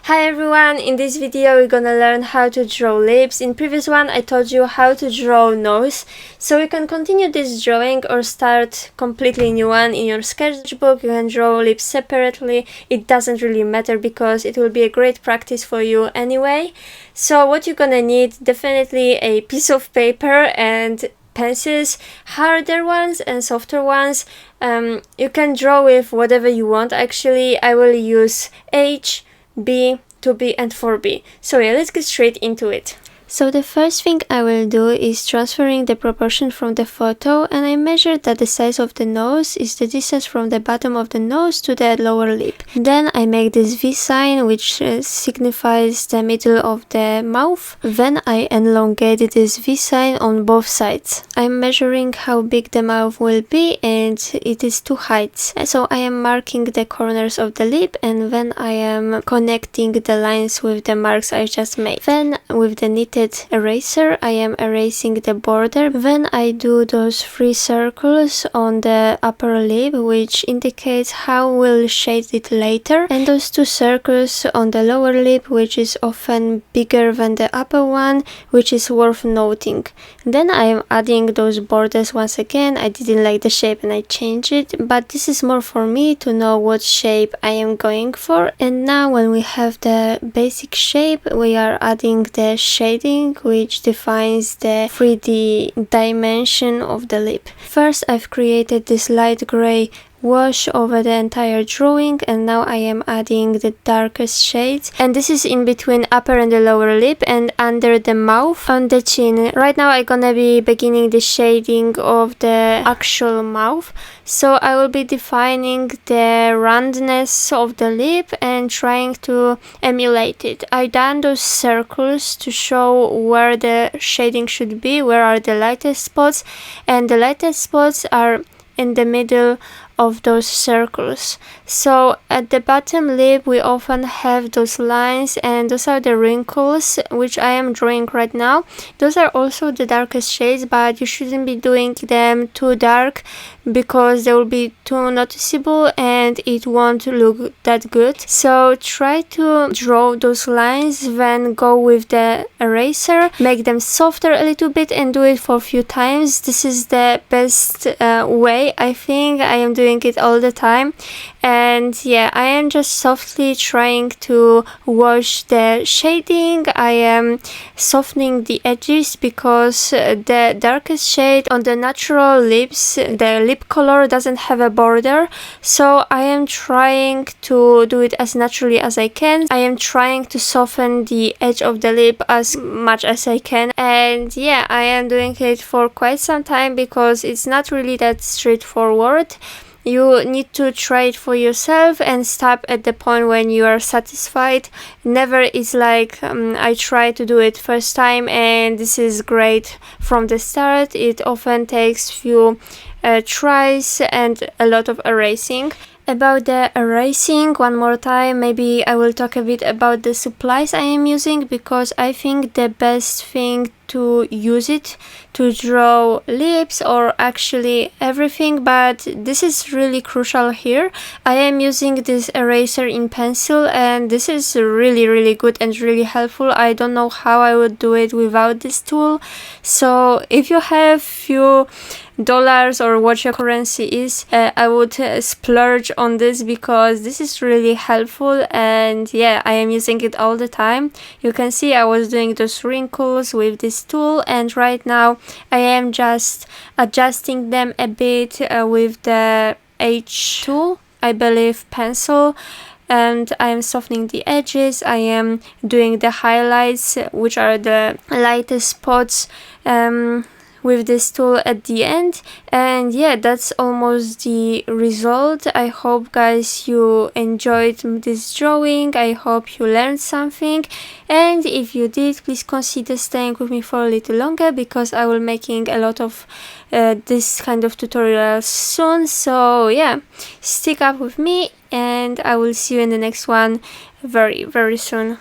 Hi everyone, in this video we're gonna learn how to draw lips. In previous one I taught you how to draw nose, so you can continue this drawing or start completely new one in your sketchbook. You can draw lips separately, it doesn't really matter because it will be a great practice for you anyway. So what you're gonna need, definitely a piece of paper and pencils, harder ones and softer ones. You can draw with whatever you want. Actually, I will use H, B, 2B and 4B. So yeah, let's get straight into it. So the first thing I will do is transferring the proportion from the photo, and I measured that the size of the nose is the distance from the bottom of the nose to the lower lip. Then I make this V sign, which signifies the middle of the mouth. Then I elongate this V sign on both sides. I'm measuring how big the mouth will be, and it is 2 heights. So I am marking the corners of the lip, and then I am connecting the lines with the marks I just made. Then with the knitted eraser I am erasing the border. Then I do those 3 circles on the upper lip, which indicates how we'll shade it later, and those 2 circles on the lower lip, which is often bigger than the upper one, which is worth noting. Then I am adding those borders once again. I didn't like the shape and I changed it, but this is more for me to know what shape I am going for. And now when we have the basic shape, we are adding the shading, which defines the 3D dimension of the lip. First, I've created this light gray wash over the entire drawing, and now I am adding the darkest shades, and this is in between upper and the lower lip and under the mouth on the chin. Right now I'm gonna be beginning the shading of the actual mouth, so I will be defining the roundness of the lip and trying to emulate it. I done those circles to show where the shading should be, where are the lightest spots, and the lightest spots are in the middle of those circles. So at the bottom lip we often have those lines, and those are the wrinkles which I am drawing right now. Those are also the darkest shades, but you shouldn't be doing them too dark because they will be too noticeable and it won't look that good. So try to draw those lines, then go with the eraser, make them softer a little bit and do it for a few times. This is the best way. I think I am doing it all the time, and yeah, I am just softly trying to wash the shading. I am softening the edges because the darkest shade on the natural lips, the lip color doesn't have a border, so I am trying to do it as naturally as I can. I am trying to soften the edge of the lip as much as I can, and yeah, I am doing it for quite some time because it's not really that straightforward. You need to try it for yourself and stop at the point when you are satisfied. Never is like I try to do it first time and this is great from the start. It often takes few tries and a lot of erasing. About the erasing, one more time, maybe I will talk a bit about the supplies I am using, because I think the best thing to use it to draw lips or actually everything, but this is really crucial here. I am using this eraser in pencil and this is really good and really helpful. I don't know how I would do it without this tool. So if you have few dollars or what your currency is, I would splurge on this because this is really helpful, and yeah, I am using it all the time. You can see I was doing those wrinkles with this tool, and right now I am just adjusting them a bit with the H tool, I believe pencil, and I am softening the edges. I am doing the highlights, which are the lightest spots, with this tool at the end. And yeah, that's almost the result. I hope guys you enjoyed this drawing. I hope you learned something, and if you did, please consider staying with me for a little longer because I will making a lot of this kind of tutorials soon. So yeah, stick up with me and I will see you in the next one very soon.